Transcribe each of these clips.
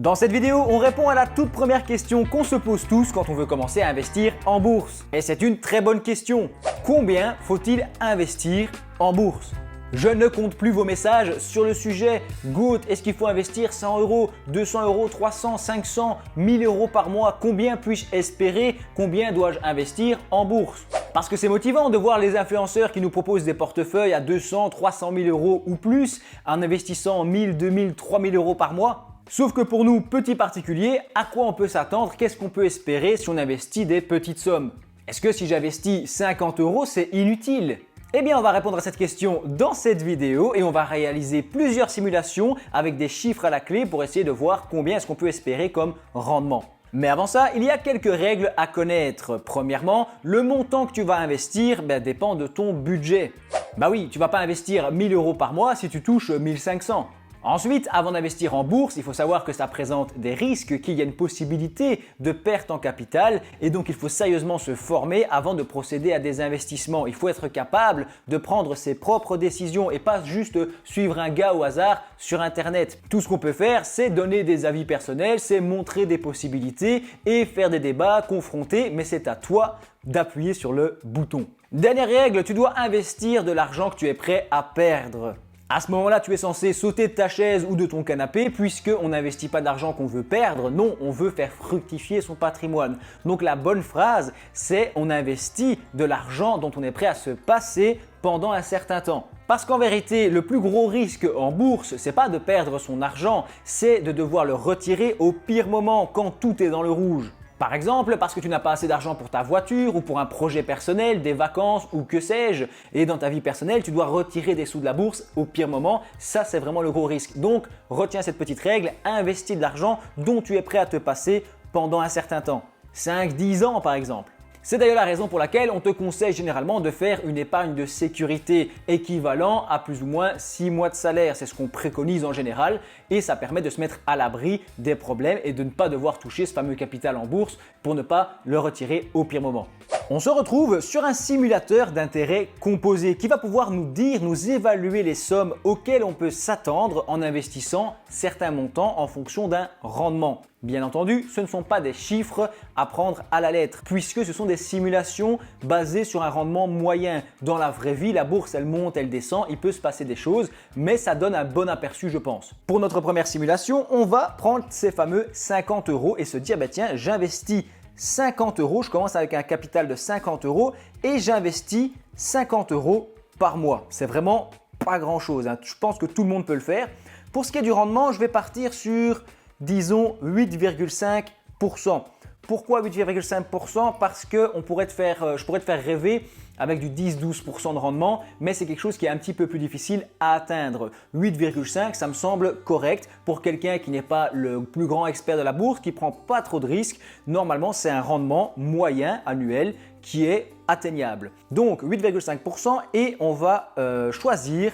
Dans cette vidéo, on répond à la toute première question qu'on se pose tous quand on veut commencer à investir en bourse. Et c'est une très bonne question. Combien faut-il investir en bourse? Je ne compte plus vos messages sur le sujet. Goat, est-ce qu'il faut investir 100 euros, 200 euros, 300, 500, 1000 euros par mois? Combien puis-je espérer? Combien dois-je investir en bourse? Parce que c'est motivant de voir les influenceurs qui nous proposent des portefeuilles à 200, 300 000 euros ou plus en investissant 1000, 2000, 3000 euros par mois. Sauf que pour nous, petits particuliers, à quoi on peut s'attendre? Qu'est-ce qu'on peut espérer si on investit des petites sommes? Est-ce que si j'investis 50 euros, c'est inutile? Eh bien, on va répondre à cette question dans cette vidéo et on va réaliser plusieurs simulations avec des chiffres à la clé pour essayer de voir combien est-ce qu'on peut espérer comme rendement. Mais avant ça, il y a quelques règles à connaître. Premièrement, le montant que tu vas investir dépend de ton budget. Bah oui, tu vas pas investir 1000 euros par mois si tu touches 1500. Ensuite, avant d'investir en bourse, il faut savoir que ça présente des risques, qu'il y a une possibilité de perte en capital et donc il faut sérieusement se former avant de procéder à des investissements. Il faut être capable de prendre ses propres décisions et pas juste suivre un gars au hasard sur internet. Tout ce qu'on peut faire, c'est donner des avis personnels, c'est montrer des possibilités et faire des débats, confronter, mais c'est à toi d'appuyer sur le bouton. Dernière règle, tu dois investir de l'argent que tu es prêt à perdre. À ce moment-là, tu es censé sauter de ta chaise ou de ton canapé puisqu'on n'investit pas d'argent qu'on veut perdre. Non, on veut faire fructifier son patrimoine. Donc la bonne phrase, c'est on investit de l'argent dont on est prêt à se passer pendant un certain temps. Parce qu'en vérité, le plus gros risque en bourse, c'est pas de perdre son argent, c'est de devoir le retirer au pire moment quand tout est dans le rouge. Par exemple, parce que tu n'as pas assez d'argent pour ta voiture ou pour un projet personnel, des vacances ou que sais-je, et dans ta vie personnelle, tu dois retirer des sous de la bourse au pire moment, ça c'est vraiment le gros risque. Donc, retiens cette petite règle, investis de l'argent dont tu es prêt à te passer pendant un certain temps. 5-10 ans par exemple. C'est d'ailleurs la raison pour laquelle on te conseille généralement de faire une épargne de sécurité équivalent à plus ou moins 6 mois de salaire. C'est ce qu'on préconise en général et ça permet de se mettre à l'abri des problèmes et de ne pas devoir toucher ce fameux capital en bourse pour ne pas le retirer au pire moment. On se retrouve sur un simulateur d'intérêt composé qui va pouvoir nous évaluer les sommes auxquelles on peut s'attendre en investissant certains montants en fonction d'un rendement. Bien entendu, ce ne sont pas des chiffres à prendre à la lettre puisque ce sont des simulations basées sur un rendement moyen. Dans la vraie vie, la bourse, elle monte, elle descend, il peut se passer des choses, mais ça donne un bon aperçu, je pense. Pour notre première simulation, on va prendre ces fameux 50 euros et se dire, tiens, j'investis 50 euros, je commence avec un capital de 50 euros et j'investis 50 euros par mois. C'est vraiment pas grand-chose, hein. Je pense que tout le monde peut le faire. Pour ce qui est du rendement, je vais partir sur disons 8,5%. Pourquoi 8,5%? Parce que je pourrais te faire rêver avec du 10-12% de rendement, mais c'est quelque chose qui est un petit peu plus difficile à atteindre. 8,5, ça me semble correct pour quelqu'un qui n'est pas le plus grand expert de la bourse, qui ne prend pas trop de risques. Normalement, c'est un rendement moyen annuel qui est atteignable. Donc 8,5% et on va choisir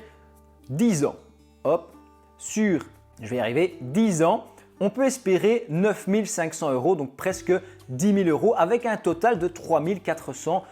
10 ans. Hop, sur, je vais y arriver, 10 ans. On peut espérer 9 500 euros, donc presque 10 000 euros avec un total de 3 400,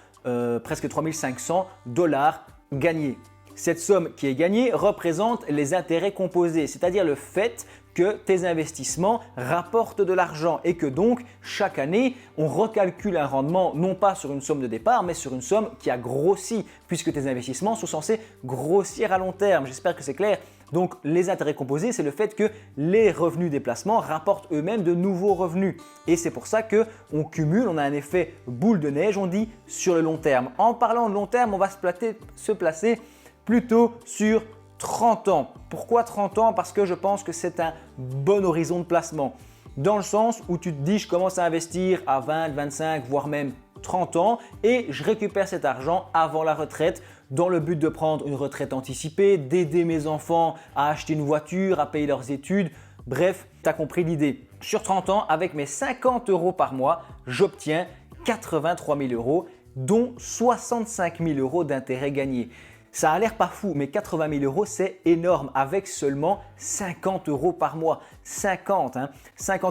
presque 3 500 dollars gagnés. Cette somme qui est gagnée représente les intérêts composés, c'est-à-dire le fait que tes investissements rapportent de l'argent et que donc chaque année, on recalcule un rendement non pas sur une somme de départ, mais sur une somme qui a grossi puisque tes investissements sont censés grossir à long terme. J'espère que c'est clair. Donc les intérêts composés, c'est le fait que les revenus des placements rapportent eux-mêmes de nouveaux revenus. Et c'est pour ça qu'on cumule, on a un effet boule de neige, on dit, sur le long terme. En parlant de long terme, on va se placer plutôt sur 30 ans. Pourquoi 30 ans? Parce que je pense que c'est un bon horizon de placement. Dans le sens où tu te dis, je commence à investir à 20, 25, voire même 30 ans et je récupère cet argent avant la retraite dans le but de prendre une retraite anticipée, d'aider mes enfants à acheter une voiture, à payer leurs études. Bref, tu as compris l'idée. Sur 30 ans, avec mes 50 euros par mois, j'obtiens 83 000 euros, dont 65 000 euros d'intérêts gagnés. Ça a l'air pas fou, mais 80 000 euros, c'est énorme avec seulement 50 euros par mois. 50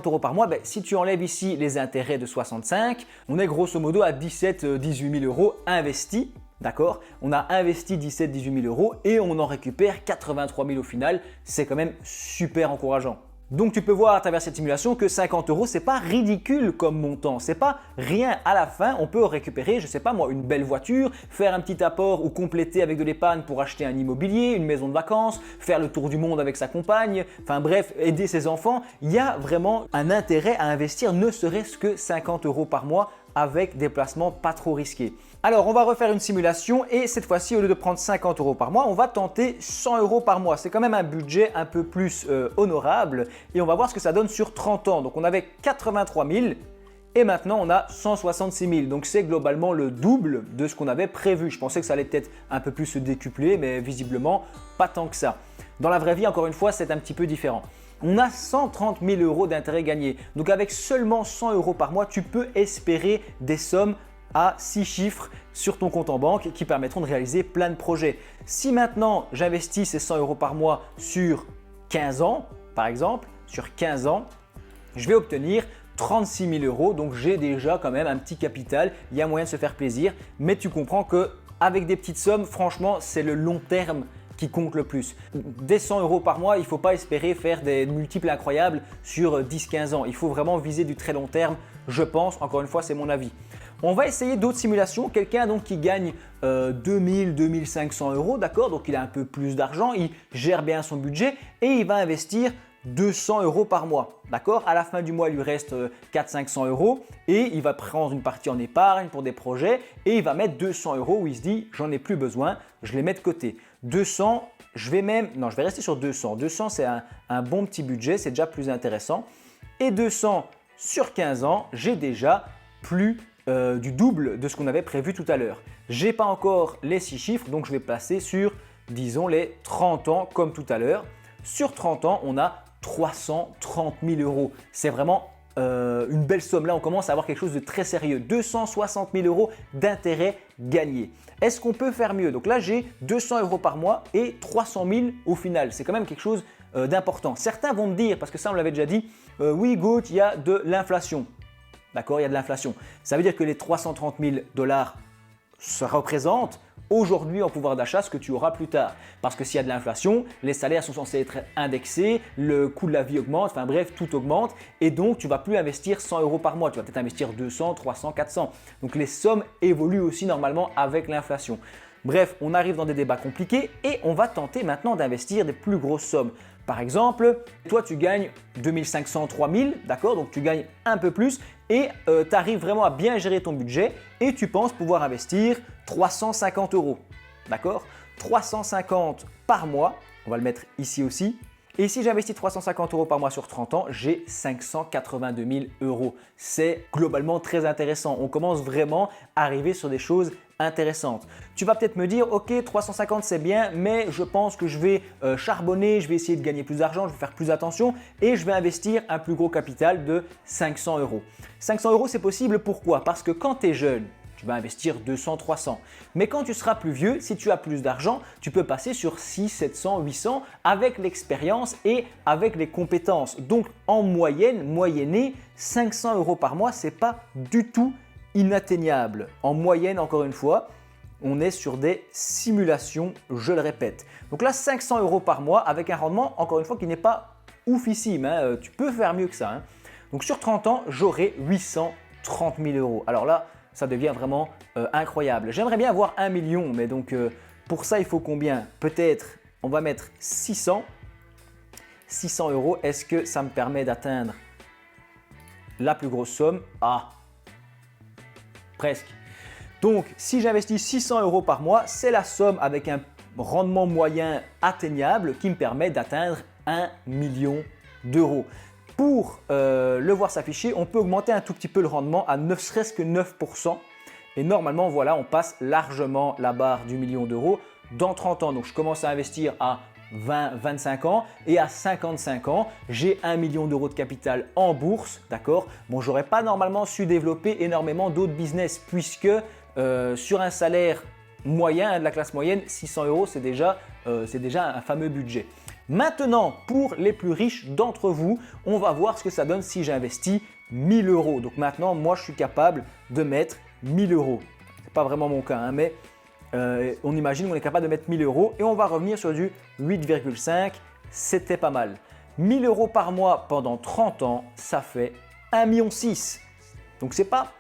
euros par mois, si tu enlèves ici les intérêts de 65, on est grosso modo à 17-18 000 euros investis. D'accord? On a investi 17-18 000 euros et on en récupère 83 000 au final. C'est quand même super encourageant. Donc tu peux voir à travers cette simulation que 50 euros, c'est pas ridicule comme montant, c'est pas rien. À la fin, on peut récupérer, je sais pas moi, une belle voiture, faire un petit apport ou compléter avec de l'épargne pour acheter un immobilier, une maison de vacances, faire le tour du monde avec sa compagne, enfin bref, aider ses enfants. Il y a vraiment un intérêt à investir ne serait-ce que 50 euros par mois avec des placements pas trop risqués. Alors on va refaire une simulation et cette fois-ci au lieu de prendre 50 euros par mois, on va tenter 100 euros par mois. C'est quand même un budget un peu plus honorable et on va voir ce que ça donne sur 30 ans. Donc on avait 83 000 et maintenant on a 166 000. Donc c'est globalement le double de ce qu'on avait prévu. Je pensais que ça allait peut-être un peu plus se décupler mais visiblement pas tant que ça. Dans la vraie vie, encore une fois, c'est un petit peu différent. On a 130 000 euros d'intérêt gagné. Donc avec seulement 100 euros par mois, tu peux espérer des sommes à 6 chiffres sur ton compte en banque qui permettront de réaliser plein de projets. Si maintenant j'investis ces 100 euros par mois sur 15 ans, par exemple, sur 15 ans, je vais obtenir 36 000 euros. Donc j'ai déjà quand même un petit capital, il y a moyen de se faire plaisir. Mais tu comprends qu'avec des petites sommes, franchement, c'est le long terme qui compte le plus. Des 100 euros par mois, il ne faut pas espérer faire des multiples incroyables sur 10-15 ans. Il faut vraiment viser du très long terme, je pense. Encore une fois, c'est mon avis. On va essayer d'autres simulations. Quelqu'un donc qui gagne 2000, 2500 euros, d'accord? Donc il a un peu plus d'argent, il gère bien son budget et il va investir 200 euros par mois, d'accord? À la fin du mois, il lui reste 400-500 euros et il va prendre une partie en épargne pour des projets et il va mettre 200 euros où il se dit j'en ai plus besoin, je les mets de côté. 200, je vais rester sur 200. 200, c'est un bon petit budget, c'est déjà plus intéressant. Et 200 sur 15 ans, j'ai déjà plus du double de ce qu'on avait prévu tout à l'heure. Je n'ai pas encore les 6 chiffres, donc je vais passer sur, disons, les 30 ans comme tout à l'heure. Sur 30 ans, on a 330 000 euros. C'est vraiment une belle somme. Là, on commence à avoir quelque chose de très sérieux. 260 000 euros d'intérêt gagné. Est-ce qu'on peut faire mieux? Donc là, j'ai 200 euros par mois et 300 000 au final. C'est quand même quelque chose d'important. Certains vont me dire, parce que ça, on l'avait déjà dit, oui, Goat, il y a de l'inflation. D'accord, il y a de l'inflation. Ça veut dire que les 330 000 dollars se représentent aujourd'hui en pouvoir d'achat ce que tu auras plus tard. Parce que s'il y a de l'inflation, les salaires sont censés être indexés, le coût de la vie augmente, enfin bref, tout augmente et donc tu ne vas plus investir 100 euros par mois, tu vas peut-être investir 200, 300, 400. Donc les sommes évoluent aussi normalement avec l'inflation. Bref, on arrive dans des débats compliqués et on va tenter maintenant d'investir des plus grosses sommes. Par exemple, toi tu gagnes 2500, 3000, d'accord? Donc tu gagnes un peu plus et tu arrives vraiment à bien gérer ton budget et tu penses pouvoir investir 350 euros, d'accord? 350 par mois, on va le mettre ici aussi. Et si j'investis 350 euros par mois sur 30 ans, j'ai 582 000 euros. C'est globalement très intéressant. On commence vraiment à arriver sur des choses intéressantes. Tu vas peut-être me dire, ok, 350 c'est bien, mais je pense que je vais charbonner, je vais essayer de gagner plus d'argent, je vais faire plus attention et je vais investir un plus gros capital de 500 euros. 500 euros c'est possible, pourquoi? Parce que quand tu es jeune, tu vas investir 200, 300. Mais quand tu seras plus vieux, si tu as plus d'argent, tu peux passer sur 6, 700, 800 avec l'expérience et avec les compétences. Donc en moyennée, 500 euros par mois, ce n'est pas du tout inatteignable. En moyenne, encore une fois, on est sur des simulations, je le répète. Donc là, 500 euros par mois avec un rendement, encore une fois, qui n'est pas oufissime. Hein. Tu peux faire mieux que ça. Hein. Donc sur 30 ans, j'aurai 830 000 euros. Alors là, ça devient vraiment incroyable. J'aimerais bien avoir 1 million, mais donc pour ça, il faut combien? Peut-être, on va mettre 600 euros. Est-ce que ça me permet d'atteindre la plus grosse somme? Ah, presque. Donc, si j'investis 600 euros par mois, c'est la somme avec un rendement moyen atteignable qui me permet d'atteindre 1 million d'euros. Pour le voir s'afficher, on peut augmenter un tout petit peu le rendement à ne serait-ce que 9%. Et normalement, voilà, on passe largement la barre du million d'euros dans 30 ans. Donc, je commence à investir à 20, 25 ans et à 55 ans, j'ai 1 million d'euros de capital en bourse, d'accord? Bon, j'aurais pas normalement su développer énormément d'autres business puisque sur un salaire moyen, de la classe moyenne, 600 euros, c'est déjà un fameux budget. Maintenant, pour les plus riches d'entre vous, on va voir ce que ça donne si j'investis 1000 euros. Donc maintenant, moi, je suis capable de mettre 1000 euros. Ce n'est pas vraiment mon cas, hein, mais on imagine qu'on est capable de mettre 1000 euros et on va revenir sur du 8,5. C'était pas mal. 1000 euros par mois pendant 30 ans, ça fait 1,6 million. Donc c'est pas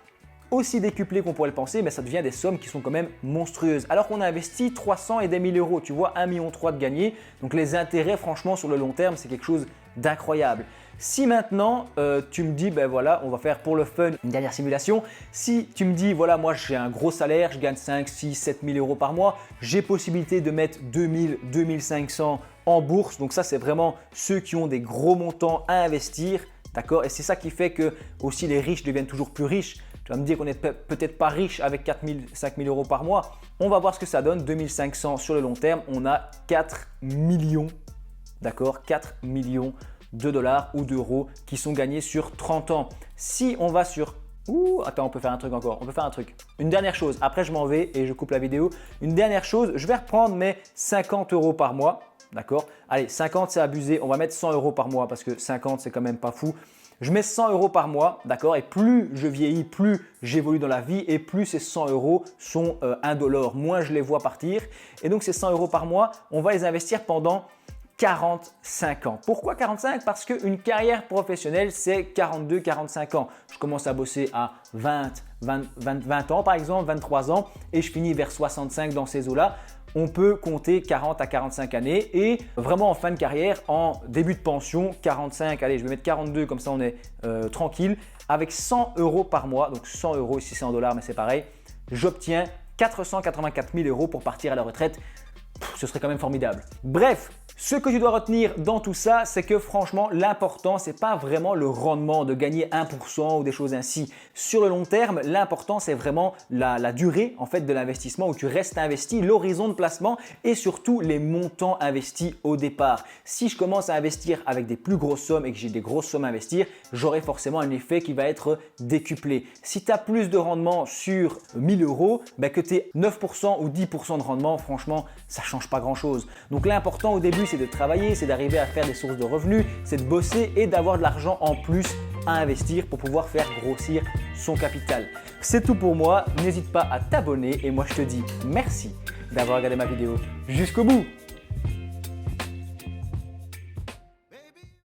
aussi décuplé qu'on pourrait le penser, mais ça devient des sommes qui sont quand même monstrueuses. Alors qu'on a investi 300 et des 1000 euros, tu vois, 1,3 million de gagnés. Donc les intérêts, franchement, sur le long terme, c'est quelque chose d'incroyable. Si maintenant tu me dis, ben voilà, on va faire pour le fun une dernière simulation. Si tu me dis, voilà, moi j'ai un gros salaire, je gagne 5, 6, 7 000 euros par mois, j'ai possibilité de mettre 2000, 2500 en bourse. Donc ça, c'est vraiment ceux qui ont des gros montants à investir. D'accord? Et c'est ça qui fait que aussi les riches deviennent toujours plus riches. Tu vas me dire qu'on n'est peut-être pas riche avec 4 000, 5 000 euros par mois. On va voir ce que ça donne. 2500 sur le long terme, on a 4 millions, d'accord, 4 millions de dollars ou d'euros qui sont gagnés sur 30 ans. Si on va sur… attends, on peut faire un truc encore. On peut faire un truc. Une dernière chose. Après, je m'en vais et je coupe la vidéo. Une dernière chose, je vais reprendre mes 50 euros par mois. D'accord? Allez, 50, c'est abusé. On va mettre 100 euros par mois parce que 50, c'est quand même pas fou. Je mets 100 euros par mois, d'accord? Et plus je vieillis, plus j'évolue dans la vie et plus ces 100 euros sont indolores. Moins je les vois partir. Et donc, ces 100 euros par mois, on va les investir pendant 45 ans. Pourquoi 45? Parce qu'une carrière professionnelle, c'est 42, 45 ans. Je commence à bosser à 20 ans par exemple, 23 ans et je finis vers 65 dans ces eaux-là. On peut compter 40 à 45 années et vraiment en fin de carrière, en début de pension, 45, allez, je vais mettre 42, comme ça on est tranquille. Avec 100 euros par mois, donc 100 euros, ici c'est en dollars, mais c'est pareil, j'obtiens 484 000 euros pour partir à la retraite. Ce serait quand même formidable. Bref, ce que tu dois retenir dans tout ça, c'est que franchement, l'important, ce n'est pas vraiment le rendement de gagner 1% ou des choses ainsi. Sur le long terme, l'important, c'est vraiment la durée en fait, de l'investissement où tu restes investi, l'horizon de placement et surtout les montants investis au départ. Si je commence à investir avec des plus grosses sommes et que j'ai des grosses sommes à investir, j'aurai forcément un effet qui va être décuplé. Si tu as plus de rendement sur 1000 euros, que tu aies 9% ou 10% de rendement, franchement, ça ne change pas grand-chose. Donc l'important au début, c'est de travailler, c'est d'arriver à faire des sources de revenus, c'est de bosser et d'avoir de l'argent en plus à investir pour pouvoir faire grossir son capital. C'est tout pour moi. N'hésite pas à t'abonner et moi je te dis merci d'avoir regardé ma vidéo jusqu'au bout.